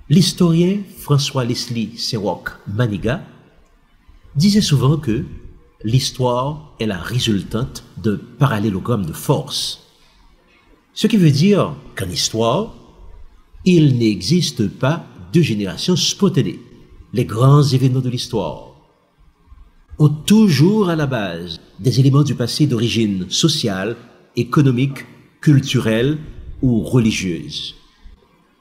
L'historien François Leslie Sewok Maniga disait souvent que l'histoire est la résultante d'un parallélogramme de force. Ce qui veut dire qu'en histoire, il n'existe pas de génération spontanée. Les grands événements de l'histoire ont toujours à la base des éléments du passé d'origine sociale, économique, culturelle ou religieuse.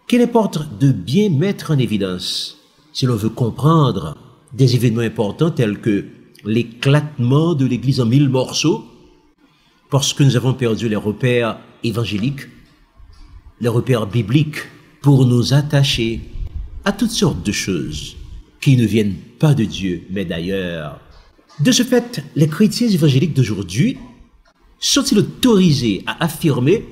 Qu'il importe de bien mettre en évidence si l'on veut comprendre des événements importants tels que l'éclatement de l'Église en 1000 morceaux, parce que nous avons perdu les repères évangéliques, les repères bibliques, pour nous attacher à toutes sortes de choses qui ne viennent pas de Dieu, mais d'ailleurs. De ce fait, les chrétiens évangéliques d'aujourd'hui sont-ils autorisés à affirmer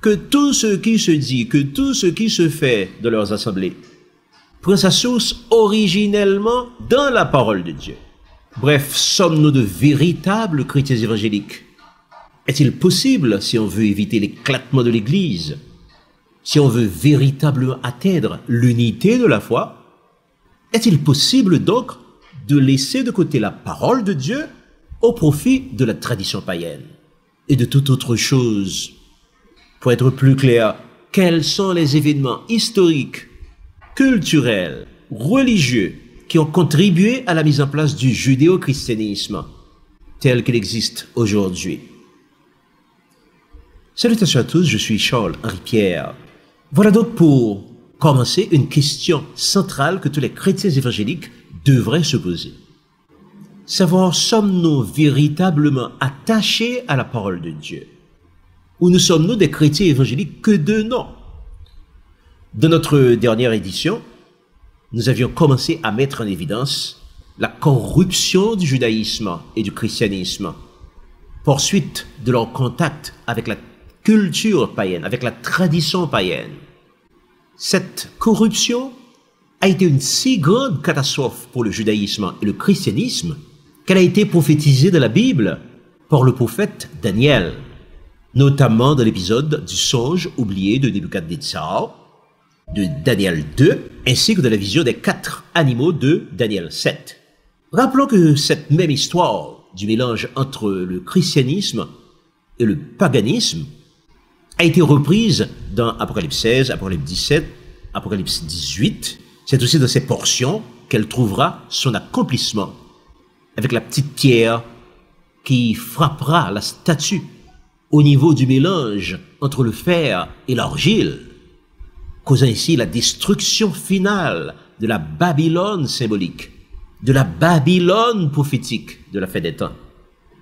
que tout ce qui se dit, que tout ce qui se fait dans leurs assemblées prend sa source originellement dans la parole de Dieu? Bref, sommes-nous de véritables chrétiens évangéliques? Est-il possible, si on veut éviter l'éclatement de l'Église, si on veut véritablement atteindre l'unité de la foi, est-il possible donc de laisser de côté la parole de Dieu au profit de la tradition païenne et de toute autre chose? Pour être plus clair, quels sont les événements historiques, culturels, religieux qui ont contribué à la mise en place du judéo-christianisme tel qu'il existe aujourd'hui? Salutations à tous, je suis Charles-Henri Pierre. Voilà donc pour commencer une question centrale que tous les chrétiens évangéliques devraient se poser. Savoir, sommes-nous véritablement attachés à la parole de Dieu? Ou nous sommes-nous des chrétiens évangéliques que de nom? Dans notre dernière édition, nous avions commencé à mettre en évidence la corruption du judaïsme et du christianisme, poursuite de leur contact avec la culture païenne, avec la tradition païenne. Cette corruption a été une si grande catastrophe pour le judaïsme et le christianisme qu'elle a été prophétisée dans la Bible par le prophète Daniel, notamment dans l'épisode du songe oublié de Nebuchadnezzar, de Daniel 2, ainsi que de la vision des 4 animaux de Daniel 7. Rappelons que cette même histoire du mélange entre le christianisme et le paganisme a été reprise dans Apocalypse 16, Apocalypse 17, Apocalypse 18. C'est aussi dans ces portions qu'elle trouvera son accomplissement, avec la petite pierre qui frappera la statue au niveau du mélange entre le fer et l'argile, causant ainsi la destruction finale de la Babylone symbolique, de la Babylone prophétique de la fin des temps.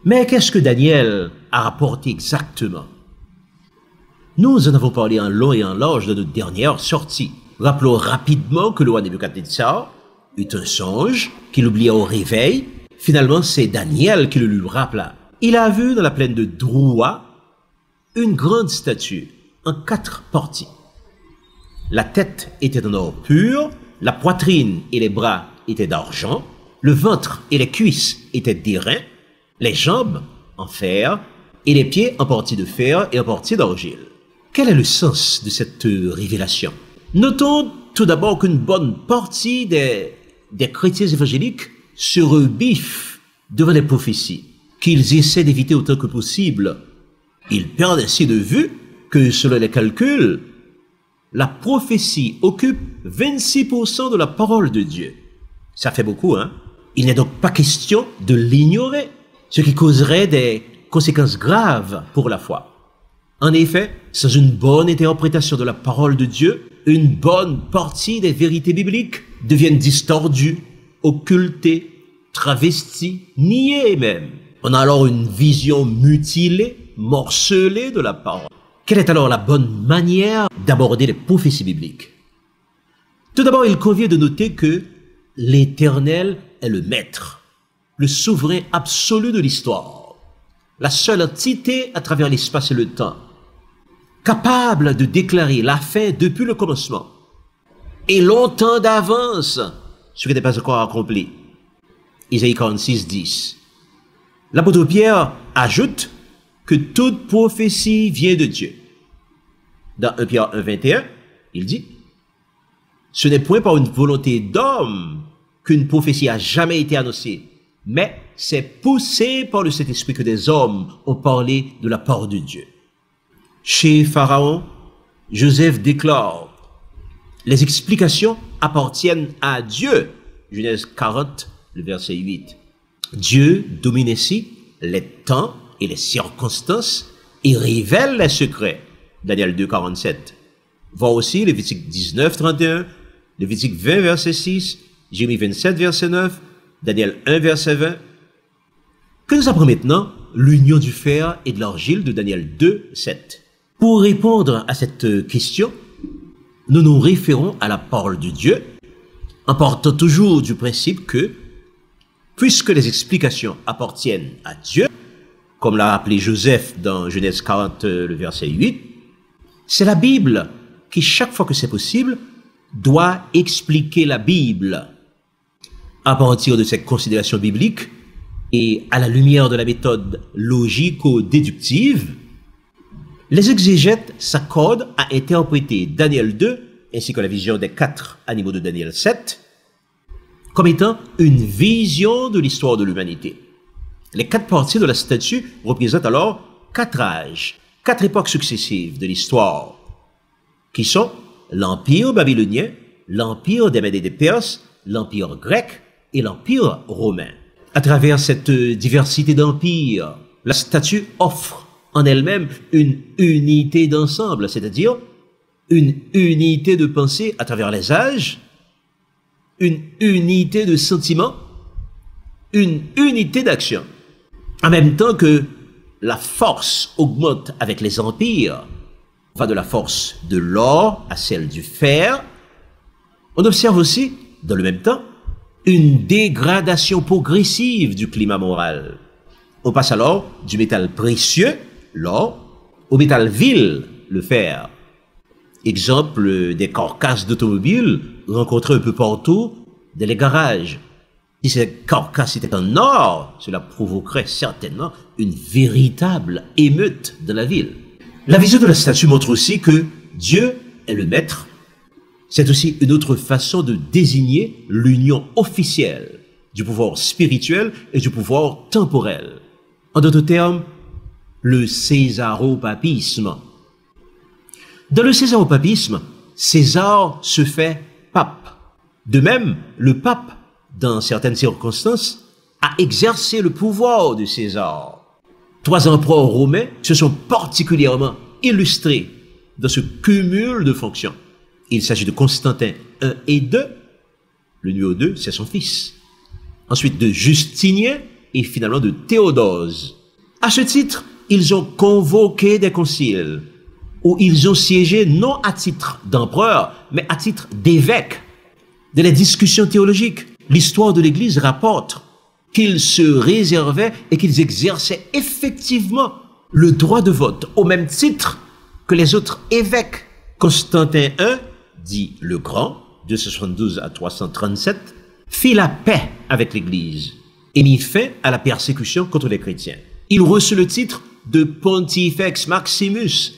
Mais qu'est-ce que Daniel a rapporté exactement? Nous en avons parlé en long et en large dans notre dernière sortie. Rappelons rapidement que le roi Nebuchadnezzar eut un songe qu'il oublia au réveil. Finalement, c'est Daniel qui le lui rappela. Il a vu dans la plaine de Drouwa une grande statue en 4 parties. La tête était en or pur, la poitrine et les bras étaient d'argent, le ventre et les cuisses étaient d'airain, les jambes en fer et les pieds en partie de fer et en partie d'argile. Quel est le sens de cette révélation? Notons tout d'abord qu'une bonne partie des chrétiens évangéliques se rebiffent devant les prophéties, qu'ils essaient d'éviter autant que possible. Ils perdent ainsi de vue que, selon les calculs, la prophétie occupe 26% de la parole de Dieu. Ça fait beaucoup, hein? Il n'est donc pas question de l'ignorer, ce qui causerait des conséquences graves pour la foi. En effet, sans une bonne interprétation de la parole de Dieu, une bonne partie des vérités bibliques deviennent distordues, occultées, travesties, niées même. On a alors une vision mutilée, morcelée de la parole. Quelle est alors la bonne manière d'aborder les prophéties bibliques? Tout d'abord, il convient de noter que l'Éternel est le maître, le souverain absolu de l'histoire, la seule entité à travers l'espace et le temps, capable de déclarer la fin depuis le commencement et longtemps d'avance, ce qui n'est pas encore accompli. Isaïe 46, 10. L'apôtre Pierre ajoute que toute prophétie vient de Dieu. Dans 1 Pierre 1, 21, il dit Ce n'est point par une volonté d'homme qu'une prophétie a jamais été annoncée, mais c'est poussé par le Saint-Esprit que des hommes ont parlé de la part de Dieu. Chez Pharaon, Joseph déclare: les explications appartiennent à Dieu. Genèse 40, le verset 8. Dieu domine ainsi les temps et les circonstances et révèle les secrets. Daniel 2, 47. Voir aussi Lévitique 19, 31, Lévitique 20, verset 6, Jérémie 27, verset 9, Daniel 1, verset 20. Que nous apprend maintenant l'union du fer et de l'argile de Daniel 2, 7. Pour répondre à cette question, nous nous référons à la parole de Dieu, en partant toujours du principe que, puisque les explications appartiennent à Dieu, comme l'a rappelé Joseph dans Genèse 40, le verset 8, c'est la Bible qui, chaque fois que c'est possible, doit expliquer la Bible. À partir de ces considérations bibliques et à la lumière de la méthode logico-déductive, les exégètes s'accordent à interpréter Daniel 2 ainsi que la vision des 4 animaux de Daniel 7 comme étant une vision de l'histoire de l'humanité. Les 4 parties de la statue représentent alors 4 âges, 4 époques successives de l'histoire, qui sont l'Empire babylonien, l'Empire des Mèdes et des Perses, l'Empire grec et l'Empire romain. À travers cette diversité d'empires, la statue offre en elle-même une unité d'ensemble, c'est-à-dire une unité de pensée à travers les âges, une unité de sentiment, une unité d'action. En même temps que la force augmente avec les empires, va de la force de l'or à celle du fer, on observe aussi, dans le même temps, une dégradation progressive du climat moral. On passe alors du métal précieux, l'or, au métal vil, le fer. Exemple des carcasses d'automobiles rencontrées un peu partout dans les garages. Si ces carcasses étaient en or, cela provoquerait certainement une véritable émeute dans la ville. La vision de la statue montre aussi que Dieu est le maître. C'est aussi une autre façon de désigner l'union officielle du pouvoir spirituel et du pouvoir temporel. En d'autres termes, le césaropapisme. Dans le césaropapisme, César se fait pape. De même, le pape, dans certaines circonstances, a exercé le pouvoir de César. 3 empereurs romains se sont particulièrement illustrés dans ce cumul de fonctions. Il s'agit de Constantin I et II. Le numéro 2, c'est son fils. Ensuite de Justinien et finalement de Théodose. À ce titre, ils ont convoqué des conciles où ils ont siégé non à titre d'empereur, mais à titre d'évêque. Dans les discussions théologiques, l'histoire de l'Église rapporte qu'ils se réservaient et qu'ils exerçaient effectivement le droit de vote au même titre que les autres évêques. Constantin I, dit le Grand, 272 à 337, fit la paix avec l'Église et mit fin à la persécution contre les chrétiens. Il reçut le titre de Pontifex Maximus,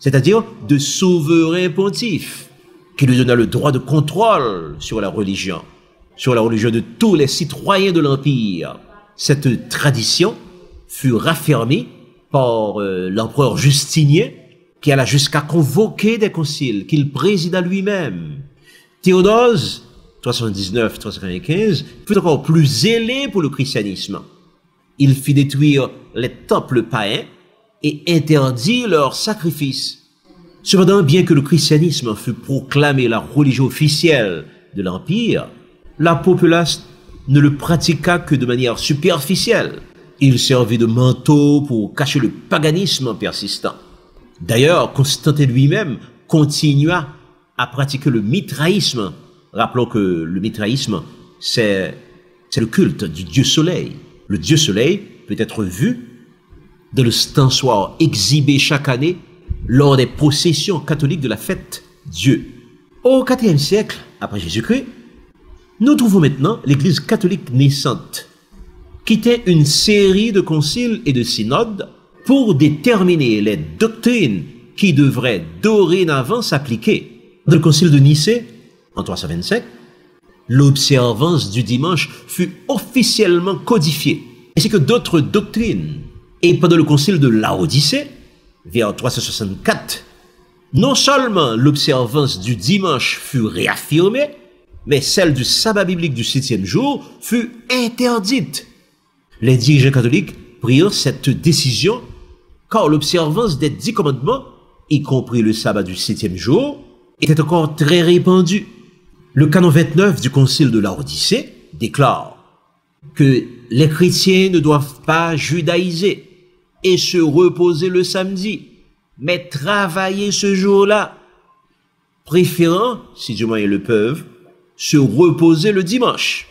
c'est-à-dire de souverain pontife, qui lui donna le droit de contrôle sur la religion de tous les citoyens de l'Empire. Cette tradition fut raffermie par l'empereur Justinien, qui alla jusqu'à convoquer des conciles qu'il présida lui-même. Théodose, 379-395, fut encore plus zélé pour le christianisme. Il fit détruire les temples païens et interdit leurs sacrifices. Cependant, bien que le christianisme fût proclamé la religion officielle de l'Empire, la populace ne le pratiqua que de manière superficielle. Il servit de manteau pour cacher le paganisme persistant. D'ailleurs, Constantin lui-même continua à pratiquer le mitraïsme. Rappelons que le mitraïsme, c'est le culte du dieu soleil. Le dieu soleil peut être vu dans le stensoir exhibé chaque année lors des processions catholiques de la fête Dieu. Au IVe siècle, après Jésus-Christ, nous trouvons maintenant l'Église catholique naissante, qui était une série de conciles et de synodes pour déterminer les doctrines qui devraient dorénavant s'appliquer. Dans le concile de Nicée, En 325, l'observance du dimanche fut officiellement codifiée, ainsi que d'autres doctrines. Et pendant le concile de Laodicée, vers 364, non seulement l'observance du dimanche fut réaffirmée, mais celle du sabbat biblique du 7e jour fut interdite. Les dirigeants catholiques prirent cette décision car l'observance des 10 commandements, y compris le sabbat du 7e jour, était encore très répandue. Le canon 29 du concile de Laodicée déclare que les chrétiens ne doivent pas judaïser et se reposer le samedi, mais travailler ce jour-là, préférant, si du moins ils le peuvent, se reposer le dimanche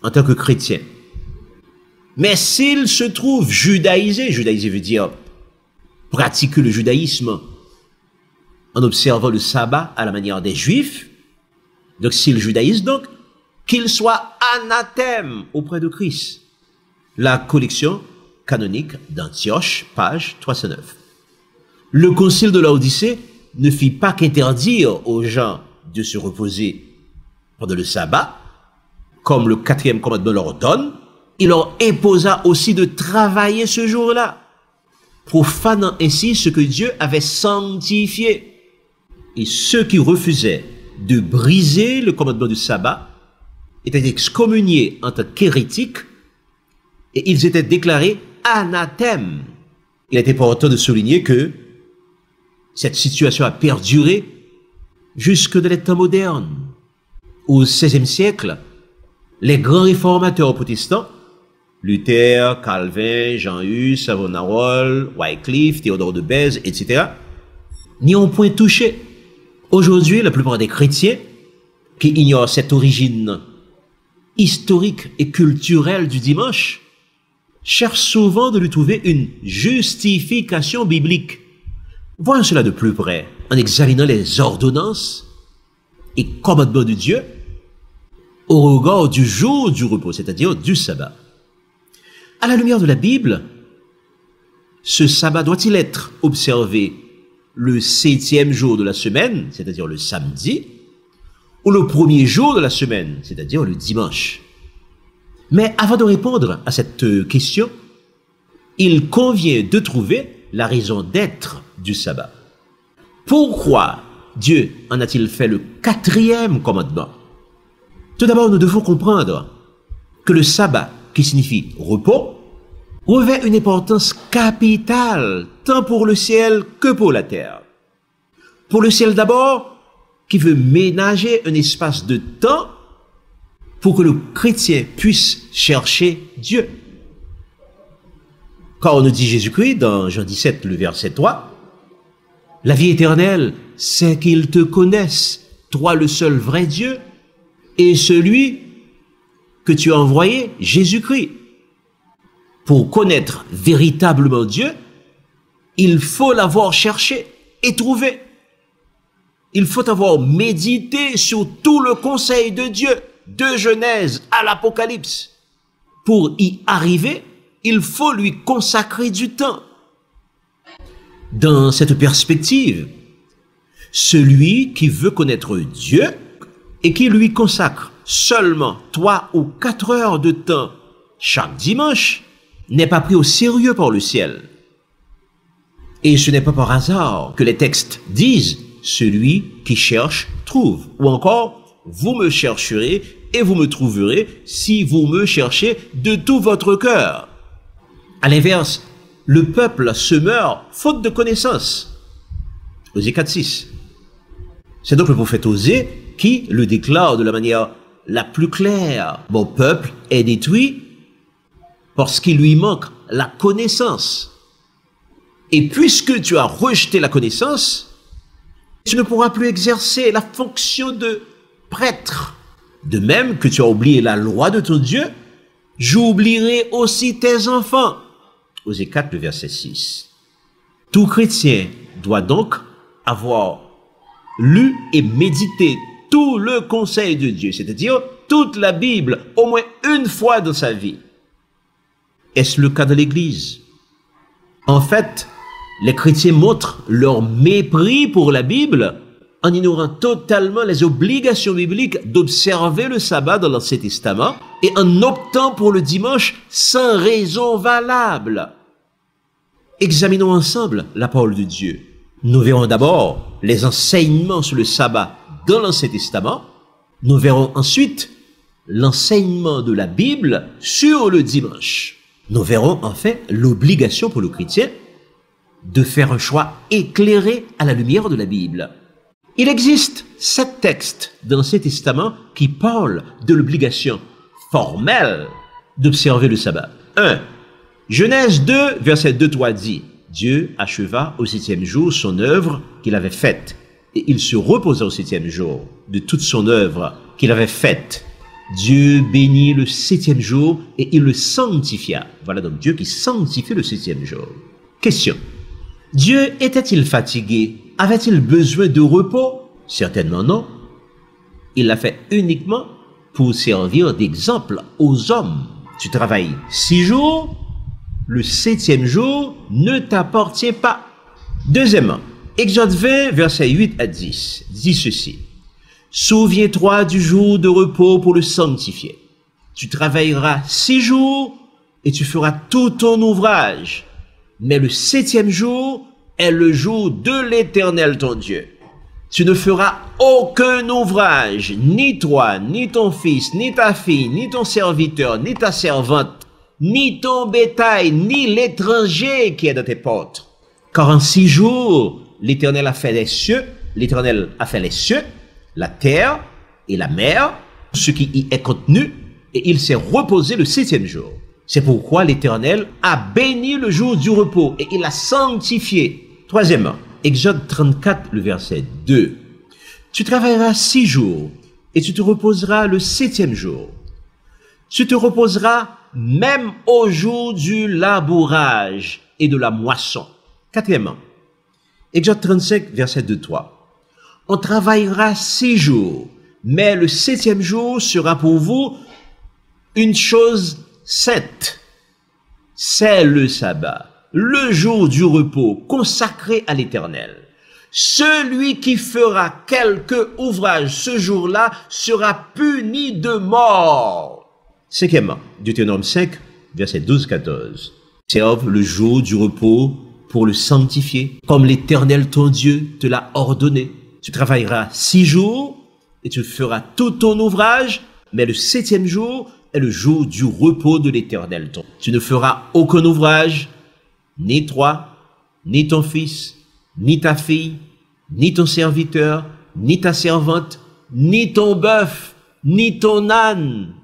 en tant que chrétien. Mais s'ils se trouvent judaïsés, judaïser veut dire pratiquer le judaïsme en observant le sabbat à la manière des juifs, donc s'ils judaïsent donc, qu'ils soient anathèmes auprès de Christ. La collection canonique d'Antioche, page 309. Le concile de Laodicée ne fit pas qu'interdire aux gens de se reposer pendant le sabbat, comme le 4e commandement leur donne, il leur imposa aussi de travailler ce jour-là, profanant ainsi ce que Dieu avait sanctifié. Et ceux qui refusaient de briser le commandement du sabbat étaient excommuniés en tant qu'hérétiques et ils étaient déclarés anathèmes. Il est important de souligner que cette situation a perduré jusque dans les temps modernes. Au XVIe siècle, les grands réformateurs protestants, Luther, Calvin, Jean Hus, Savonarola, Wycliffe, Théodore de Bèze, etc., n'y ont point touché. Aujourd'hui, la plupart des chrétiens qui ignorent cette origine historique et culturelle du dimanche cherchent souvent de lui trouver une justification biblique. Voyons cela de plus près en examinant les ordonnances et commandements de Dieu au regard du jour du repos, c'est-à-dire du sabbat. À la lumière de la Bible, ce sabbat doit-il être observé le 7e jour de la semaine, c'est-à-dire le samedi, ou le premier jour de la semaine, c'est-à-dire le dimanche? Mais avant de répondre à cette question, il convient de trouver la raison d'être du sabbat. Pourquoi Dieu en a-t-il fait le 4e commandement? Tout d'abord, nous devons comprendre que le sabbat, qui signifie repos, revêt une importance capitale tant pour le ciel que pour la terre. Pour le ciel d'abord, qui veut ménager un espace de temps pour que le chrétien puisse chercher Dieu. Car on nous dit Jésus-Christ dans Jean 17, le verset 3, « La vie éternelle, c'est qu'ils te connaissent, toi le seul vrai Dieu, et celui que tu as envoyé, Jésus-Christ. » Pour connaître véritablement Dieu, il faut l'avoir cherché et trouvé. Il faut avoir médité sur tout le conseil de Dieu, de Genèse à l'Apocalypse. Pour y arriver, il faut lui consacrer du temps. Dans cette perspective, celui qui veut connaître Dieu et qui lui consacre seulement 3 ou 4 heures de temps chaque dimanche n'est pas pris au sérieux par le ciel. Et ce n'est pas par hasard que les textes disent « Celui qui cherche, trouve » ou encore « Vous me chercherez et vous me trouverez si vous me cherchez de tout votre cœur. » À l'inverse, le peuple se meurt faute de connaissance. Osée 4.6. C'est donc le prophète Osée qui le déclare de la manière la plus claire. Mon peuple est détruit parce qu'il lui manque la connaissance. Et puisque tu as rejeté la connaissance, tu ne pourras plus exercer la fonction de prêtre. De même que tu as oublié la loi de ton Dieu, j'oublierai aussi tes enfants. Osée 4, le verset 6. Tout chrétien doit donc avoir lu et médité tout le conseil de Dieu, c'est-à-dire toute la Bible, au moins une fois dans sa vie. Est-ce le cas de l'Église? En fait, les chrétiens montrent leur mépris pour la Bible en ignorant totalement les obligations bibliques d'observer le sabbat dans l'Ancien Testament et en optant pour le dimanche sans raison valable. Examinons ensemble la parole de Dieu. Nous verrons d'abord les enseignements sur le sabbat dans l'Ancien Testament. Nous verrons ensuite l'enseignement de la Bible sur le dimanche. Nous verrons enfin l'obligation pour le chrétien de faire un choix éclairé à la lumière de la Bible. Il existe 7 textes dans l'Ancien Testament qui parlent de l'obligation formelle d'observer le sabbat. 1. Genèse 2, verset 2-3 dit, « Dieu acheva au 7e jour son œuvre qu'il avait faite, et il se reposa au 7e jour de toute son œuvre qu'il avait faite. Dieu bénit le 7e jour et il le sanctifia. » Voilà donc Dieu qui sanctifie le 7e jour. Question. Dieu était-il fatigué? Avait-il besoin de repos? Certainement non. Il l'a fait uniquement pour servir d'exemple aux hommes. Tu travailles 6 jours, le 7e jour ne t'appartient pas. Deuxièmement, Exode 20, versets 8 à 10, dit ceci. Souviens-toi du jour de repos pour le sanctifier. Tu travailleras 6 jours et tu feras tout ton ouvrage. Mais le 7e jour est le jour de l'Éternel ton Dieu. Tu ne feras aucun ouvrage, ni toi, ni ton fils, ni ta fille, ni ton serviteur, ni ta servante, ni ton bétail, ni l'étranger qui est dans tes portes. Car en 6 jours, l'Éternel a fait les cieux, la terre et la mer, ce qui y est contenu, et il s'est reposé le 7e jour. C'est pourquoi l'Éternel a béni le jour du repos et il l'a sanctifié. Troisièmement, Exode 34, le verset 2. Tu travailleras 6 jours et tu te reposeras le 7e jour. Tu te reposeras même au jour du labourage et de la moisson. Quatrièmement, Exode 35, verset 2-3. On travaillera 6 jours, mais le 7e jour sera pour vous une chose sainte. C'est le sabbat, le jour du repos consacré à l'Éternel. Celui qui fera quelque ouvrage ce jour-là sera puni de mort. Cinquièmement, Deutéronome 5, verset 12-14. Serve le jour du repos pour le sanctifier, comme l'Éternel ton Dieu te l'a ordonné. Tu travailleras 6 jours et tu feras tout ton ouvrage, mais le 7e jour est le jour du repos de l'Éternel. Tu ne feras aucun ouvrage, ni toi, ni ton fils, ni ta fille, ni ton serviteur, ni ta servante, ni ton bœuf, ni ton âne,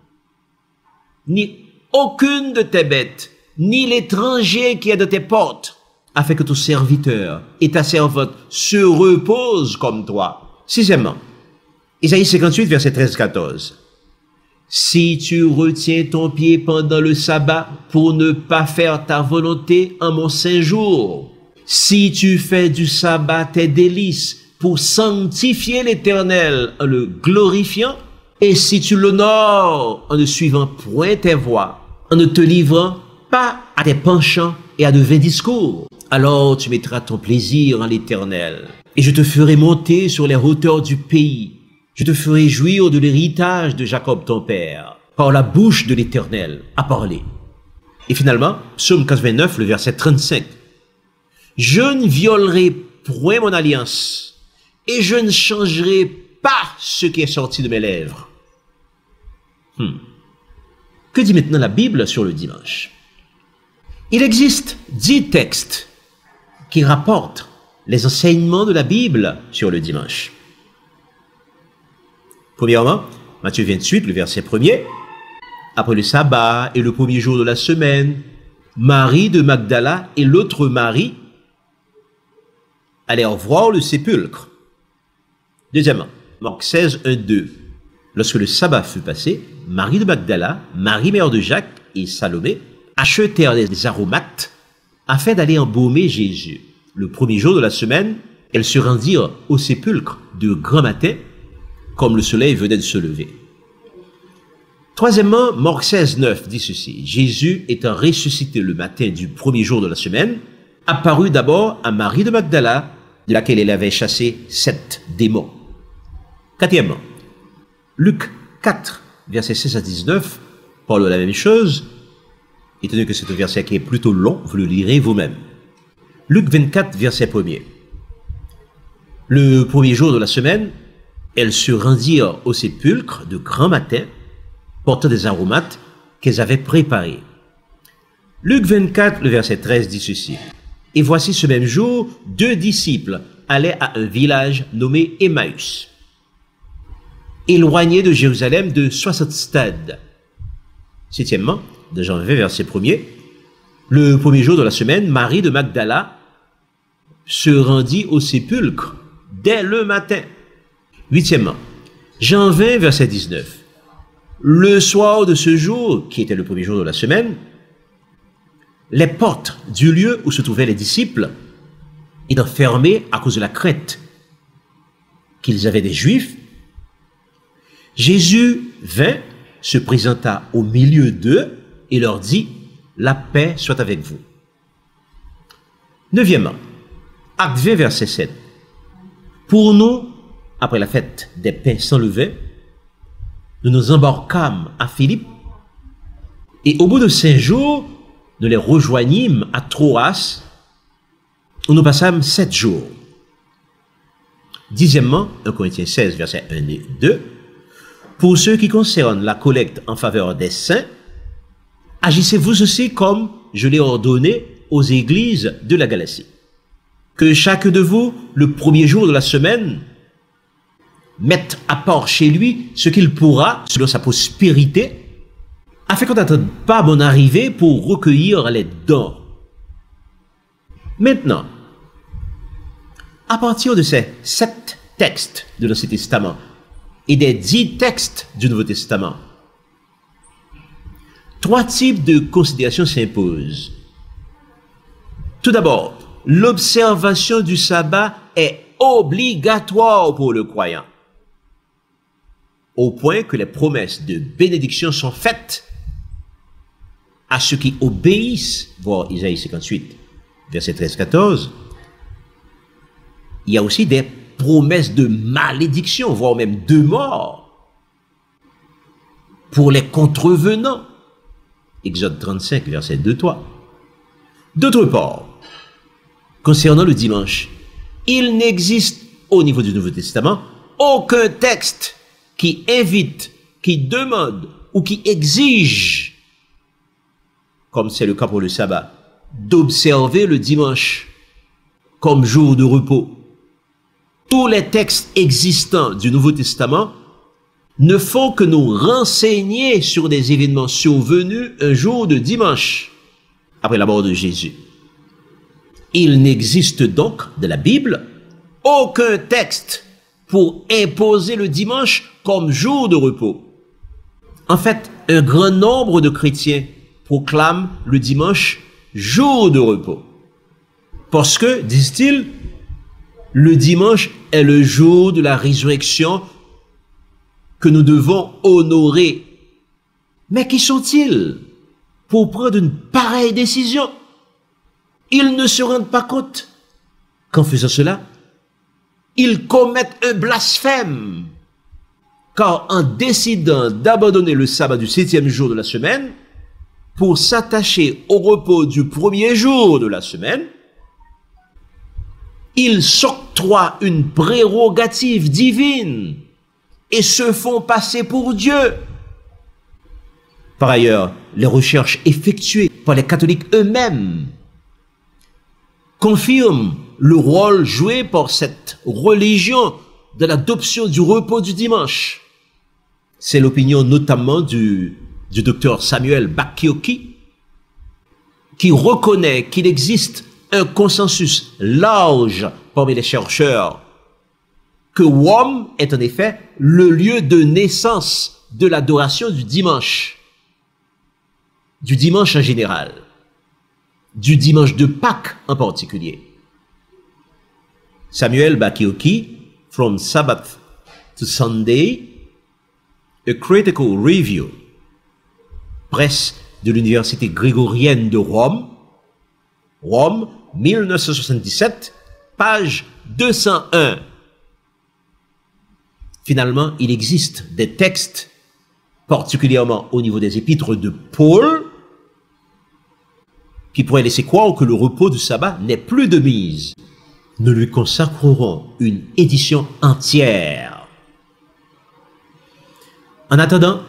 ni aucune de tes bêtes, ni l'étranger qui est de tes portes, afin que ton serviteur et ta servante se reposent comme toi. Sixièmement, Isaïe 58, verset 13-14. Si tu retiens ton pied pendant le sabbat pour ne pas faire ta volonté en mon saint jour, si tu fais du sabbat tes délices pour sanctifier l'Éternel en le glorifiant, et si tu l'honores en ne suivant point tes voies, en ne te livrant pas à tes penchants et à de vains discours, alors tu mettras ton plaisir en l'Éternel, et je te ferai monter sur les hauteurs du pays. Je te ferai jouir de l'héritage de Jacob ton père, par la bouche de l'Éternel a parlé. Et finalement, Psaume 89, le verset 35. Je ne violerai point mon alliance, et je ne changerai pas ce qui est sorti de mes lèvres. Que dit maintenant la Bible sur le dimanche? Il existe 10 textes qui rapportent les enseignements de la Bible sur le dimanche. Premièrement, Matthieu 28, le verset 1er. Après le sabbat et le premier jour de la semaine, Marie de Magdala et l'autre Marie allèrent voir le sépulcre. Deuxièmement, Marc 16, 1, 2. Lorsque le sabbat fut passé, Marie de Magdala, Marie mère de Jacques et Salomé achetèrent des aromates afin d'aller embaumer Jésus. Le premier jour de la semaine, elles se rendirent au sépulcre de grand matin, comme le soleil venait de se lever. Troisièmement, Marc 16, 9 dit ceci. Jésus, étant ressuscité le matin du premier jour de la semaine, apparut d'abord à Marie de Magdala, de laquelle il avait chassé 7 démons. Quatrièmement, Luc 4, versets 16 à 19, parle de la même chose, étant donné que c'est un verset qui est plutôt long, vous le lirez vous-même. Luc 24, verset 1er. Le premier jour de la semaine, elles se rendirent au sépulcre de grand matin, portant des aromates qu'elles avaient préparés. Luc 24, le verset 13 dit ceci. Et voici ce même jour, 2 disciples allaient à un village nommé Emmaüs, éloigné de Jérusalem de 60 stades. Septièmement, de Jean 20, verset 1er, le premier jour de la semaine, Marie de Magdala se rendit au sépulcre dès le matin. Huitièmement, Jean 20, verset 19, le soir de ce jour, qui était le premier jour de la semaine, les portes du lieu où se trouvaient les disciples étant fermées à cause de la crainte qu'ils avaient des Juifs, Jésus vint, se présenta au milieu d'eux et leur dit, la paix soit avec vous. Neuvièmement, Acte 20, verset 7. Pour nous, après la fête des pains sans levain, nous nous embarquâmes à Philippe et au bout de 5 jours, nous les rejoignîmes à Troas où nous passâmes 7 jours. Dixièmement, 1 Corinthiens 16, versets 1 et 2. Pour ce qui concerne la collecte en faveur des saints, agissez vous aussi comme je l'ai ordonné aux églises de la Galatie. Que chacun de vous, le premier jour de la semaine, mette à part chez lui ce qu'il pourra, selon sa prospérité, afin qu'on n'attende pas mon arrivée pour recueillir les dons. Maintenant, à partir de ces 7 textes de l'Ancien Testament et des 10 textes du Nouveau Testament, 3 types de considérations s'imposent. Tout d'abord, l'observation du sabbat est obligatoire pour le croyant, au point que les promesses de bénédiction sont faites à ceux qui obéissent, voir Isaïe 58, verset 13-14. Il y a aussi des promesses de malédiction, voire même de mort, pour les contrevenants. Exode 35, verset 2-3. D'autre part, concernant le dimanche, il n'existe au niveau du Nouveau Testament aucun texte qui invite, qui demande ou qui exige, comme c'est le cas pour le sabbat, d'observer le dimanche comme jour de repos. Tous les textes existants du Nouveau Testament ne font que nous renseigner sur des événements survenus un jour de dimanche, après la mort de Jésus. Il n'existe donc de la Bible aucun texte pour imposer le dimanche comme jour de repos. En fait, un grand nombre de chrétiens proclament le dimanche jour de repos. Parce que, disent-ils, le dimanche est le jour de la résurrection que nous devons honorer. Mais qui sont-ils pour prendre une pareille décision? Ils ne se rendent pas compte qu'en faisant cela, ils commettent un blasphème. Car en décidant d'abandonner le sabbat du 7e jour de la semaine pour s'attacher au repos du premier jour de la semaine, ils s'octroient une prérogative divine et se font passer pour Dieu. Par ailleurs, les recherches effectuées par les catholiques eux-mêmes confirment le rôle joué par cette religion de l'adoption du repos du dimanche. C'est l'opinion notamment du docteur Samuel Bacchiocchi, qui reconnaît qu'il existe un consensus large parmi les chercheurs que Rome est en effet le lieu de naissance de l'adoration du dimanche en général, du dimanche de Pâques en particulier. Samuel Bacchiocchi, From Sabbath to Sunday, A Critical Review, presse de l'Université grégorienne de Rome, Rome, 1977, page 201. Finalement, il existe des textes, particulièrement au niveau des épîtres de Paul, qui pourraient laisser croire que le repos du sabbat n'est plus de mise. Nous lui consacrerons une édition entière. En attendant,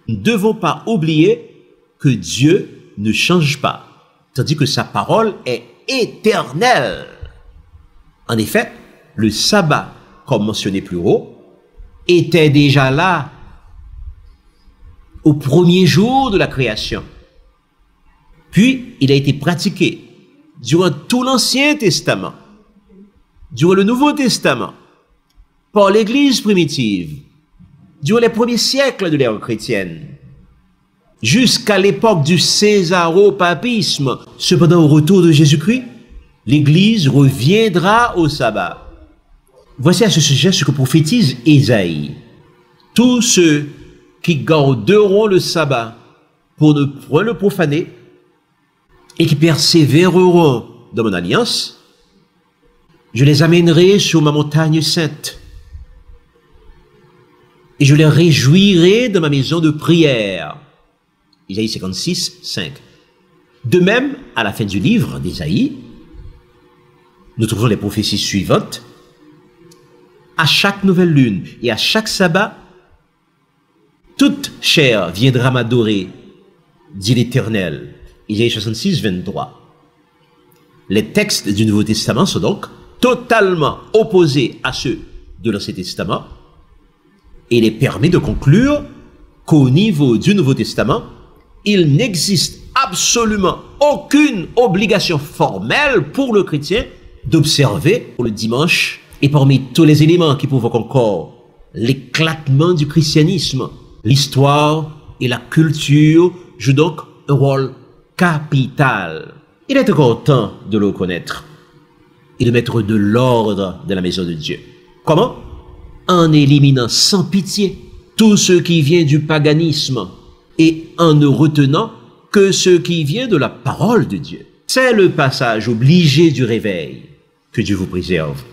nous ne devons pas oublier que Dieu ne change pas, tandis que sa parole est éternelle. En effet, le sabbat, comme mentionné plus haut, était déjà là au premier jour de la création. Puis, il a été pratiqué durant tout l'Ancien Testament, durant le Nouveau Testament, par l'Église primitive, durant les premiers siècles de l'ère chrétienne, jusqu'à l'époque du césaropapisme. Cependant, au retour de Jésus-Christ, l'Église reviendra au sabbat. Voici à ce sujet ce que prophétise Ésaïe. Tous ceux qui garderont le sabbat pour ne point le profaner et qui persévéreront dans mon alliance, je les amènerai sur ma montagne sainte et je les réjouirai dans ma maison de prière. Isaïe 56, 5. De même, à la fin du livre d'Ésaïe, nous trouvons les prophéties suivantes. À chaque nouvelle lune et à chaque sabbat, toute chair viendra m'adorer, dit l'Éternel. Isaïe 66, 23. Les textes du Nouveau Testament sont donc totalement opposés à ceux de l'Ancien Testament, et il est permis de conclure qu'au niveau du Nouveau Testament, il n'existe absolument aucune obligation formelle pour le chrétien d'observer le dimanche. Et parmi tous les éléments qui provoquent encore l'éclatement du christianisme, l'histoire et la culture jouent donc un rôle capital. Il est encore temps de le reconnaître et de mettre de l'ordre dans la maison de Dieu. Comment? En éliminant sans pitié tout ce qui vient du paganisme et en ne retenant que ce qui vient de la parole de Dieu. C'est le passage obligé du réveil. Que Dieu vous préserve.